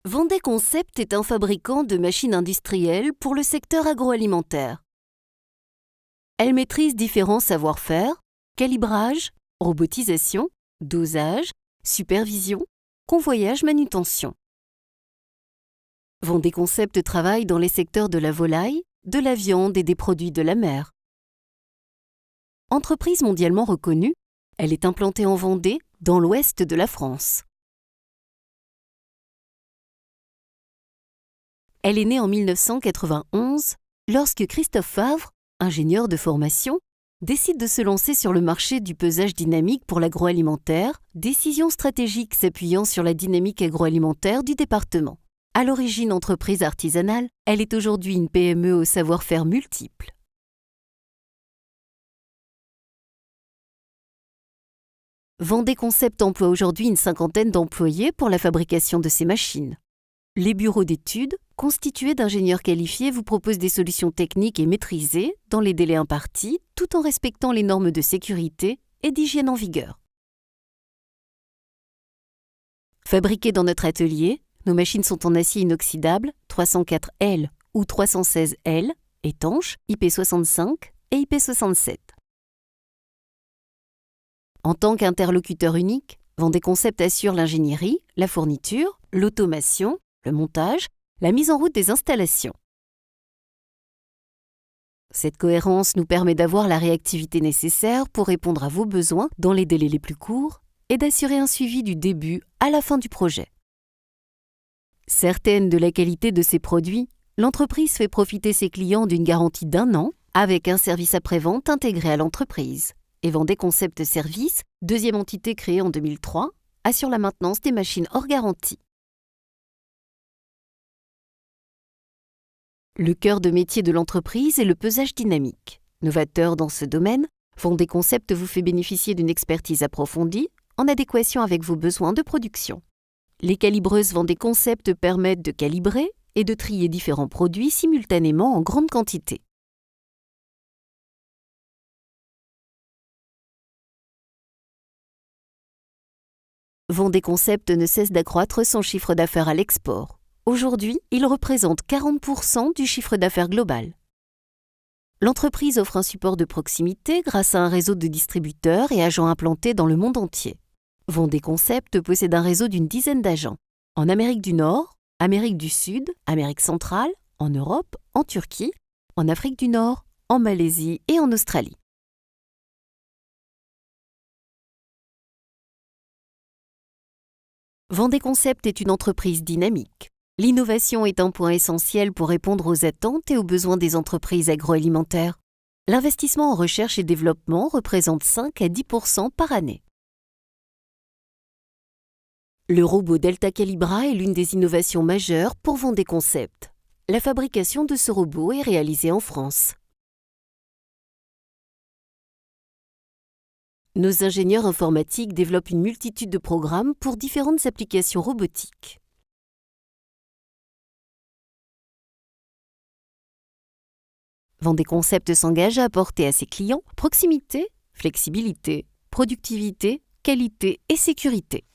Vendée Concept est un fabricant de machines industrielles pour le secteur agroalimentaire. Elle maîtrise différents savoir-faire, calibrage, robotisation, dosage, supervision, convoyage, manutention. Vendée Concept travaille dans les secteurs de la volaille, de la viande et des produits de la mer. Entreprise mondialement reconnue, elle est implantée en Vendée, dans l'ouest de la France. Elle est née en 1991 lorsque Christophe Favre, ingénieur de formation, décide de se lancer sur le marché du pesage dynamique pour l'agroalimentaire, décision stratégique s'appuyant sur la dynamique agroalimentaire du département. À l'origine entreprise artisanale, elle est aujourd'hui une PME au savoir-faire multiple. Vendée Concept emploie aujourd'hui une cinquantaine d'employés pour la fabrication de ces machines. Les bureaux d'études, constitués d'ingénieurs qualifiés, vous proposent des solutions techniques et maîtrisées dans les délais impartis, tout en respectant les normes de sécurité et d'hygiène en vigueur. Fabriquées dans notre atelier, nos machines sont en acier inoxydable 304L ou 316L, étanches, IP65 et IP67. En tant qu'interlocuteur unique, Vendée Concept assure l'ingénierie, la fourniture, l'automation, le montage, la mise en route des installations. Cette cohérence nous permet d'avoir la réactivité nécessaire pour répondre à vos besoins dans les délais les plus courts et d'assurer un suivi du début à la fin du projet. Certaine de la qualité de ses produits, l'entreprise fait profiter ses clients d'une garantie d'1 an avec un service après-vente intégré à l'entreprise. Et Vendée Concept Service, deuxième entité créée en 2003, assure la maintenance des machines hors garantie. Le cœur de métier de l'entreprise est le pesage dynamique. Novateur dans ce domaine, Vendée Concept vous fait bénéficier d'une expertise approfondie en adéquation avec vos besoins de production. Les calibreuses Vendée Concept permettent de calibrer et de trier différents produits simultanément en grande quantité. Vendée Concept ne cesse d'accroître son chiffre d'affaires à l'export. Aujourd'hui, il représente 40% du chiffre d'affaires global. L'entreprise offre un support de proximité grâce à un réseau de distributeurs et agents implantés dans le monde entier. Vendée Concept possède un réseau d'une dizaine d'agents. En Amérique du Nord, Amérique du Sud, Amérique centrale, en Europe, en Turquie, en Afrique du Nord, en Malaisie et en Australie. Vendée Concept est une entreprise dynamique. L'innovation est un point essentiel pour répondre aux attentes et aux besoins des entreprises agroalimentaires. L'investissement en recherche et développement représente 5 à 10% par année. Le robot Delta Calibra est l'une des innovations majeures pour Vendée Concept. La fabrication de ce robot est réalisée en France. Nos ingénieurs informatiques développent une multitude de programmes pour différentes applications robotiques. Vendée Concept s'engage à apporter à ses clients proximité, flexibilité, productivité, qualité et sécurité.